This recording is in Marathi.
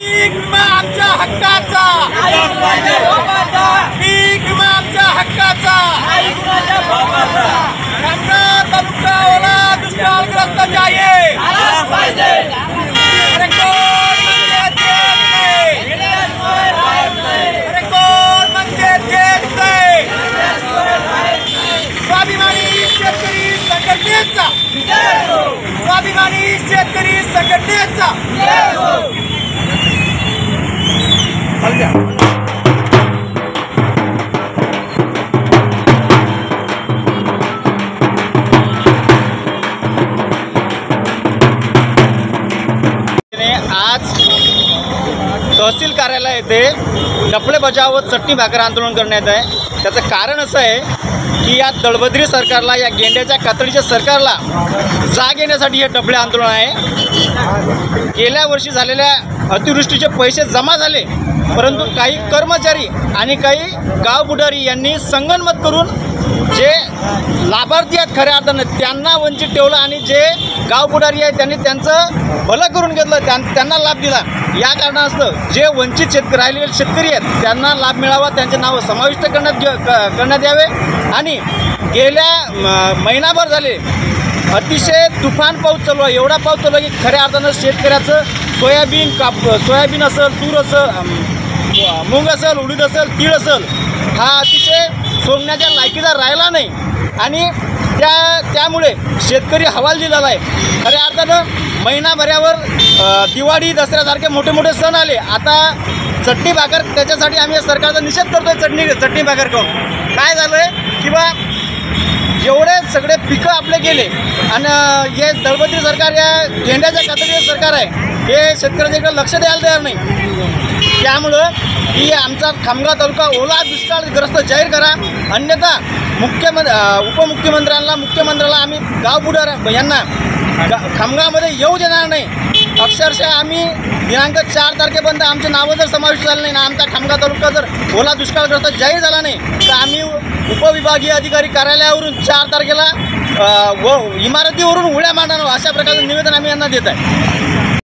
पीक विमा आमच्या हक्काचा, पीक विमा आमच्या हक्काचा, खामगाव तालुका ओला दुष्काळग्रस्त जाहीर स्वाभिमानी शेतकरी संघटनेचा, स्वाभिमानी शेतकरी संघटनेचा आज तहसील कार्यालय येथे डफळे बचाव व चटणी भाकर आंदोलन करण्यात आहे। त्याचं कारण असं आहे की या दळभद्री सरकारला, या गेंड्याच्या कातडीच्या सरकारला जाग येण्यासाठी हे डफळे आंदोलन आहे। गेल्या वर्षी झालेल्या अतिवृष्टीचे पैसे जमा झाले, परंतु काही कर्मचारी आणि काही गाव पुढारी यांनी संगनमत करून जे लाभार्थी आहेत खऱ्या अर्थानं त्यांना वंचित ठेवलं आणि जे गाव पुढारी आहेत त्यांनी त्यांचं भलं करून घेतलं, त्यांना लाभ दिला। या कारणास्तव जे वंचित राहिलेले शेतकरी आहेत त्यांना लाभ मिळावा, त्यांचे नाव समाविष्ट करण्यात यावे। आणि गेल्या महिनाभर झाले अतिशय तुफान पाऊस चालू आहे, एवढा पाऊस चालू आहे की खऱ्या अर्थानं शेतकऱ्याचं सोयाबीन असेल, तूर असेल, मूग असेल, उडीद असेल, तीळ असेल, हा अतिशय सोडण्याच्या लायकीचा राहिला नाही आणि त्यामुळे शेतकरी हवालदिल आहे। खऱ्या अर्थानं महिनाभरावर दिवाळी, दसऱ्यासारखे मोठे मोठे सण आले, आता चटणी भाकर, त्याच्यासाठी आम्ही सरकारचा निषेध करतोय। चटणी भाकर करून काय झालं आहे की बा एवढे सगळे पिकं आपले गेले आणि हे दळभद्री सरकार, या गेंड्याच्या कातडीचं सरकार आहे, हे शेतकऱ्याच्याकडे लक्ष द्यायला तयार नाही। त्यामुळं की आमचा खामगाव तालुका ओला दुष्काळग्रस्त जाहीर करा, अन्यथा उपमुख्यमंत्र्यांना, मुख्यमंत्र्याला आम्ही गाव पुढारी यांना खामगावमध्ये येऊ देणार नाही। अक्षरशः आम्ही दिनांक 4 तारखेपर्यंत आमचे नावं जर समाविष्ट झालं नाही ना, आमचा खामगाव तालुका जर ओला दुष्काळग्रस्त जाहीर झाला नाही तर आम्ही उपविभागीय अधिकारी कार्यालयावरून 4 तारखेला इमारतीवरून उड्या मारणार, अशा प्रकारचं निवेदन आम्ही यांना देत आहे।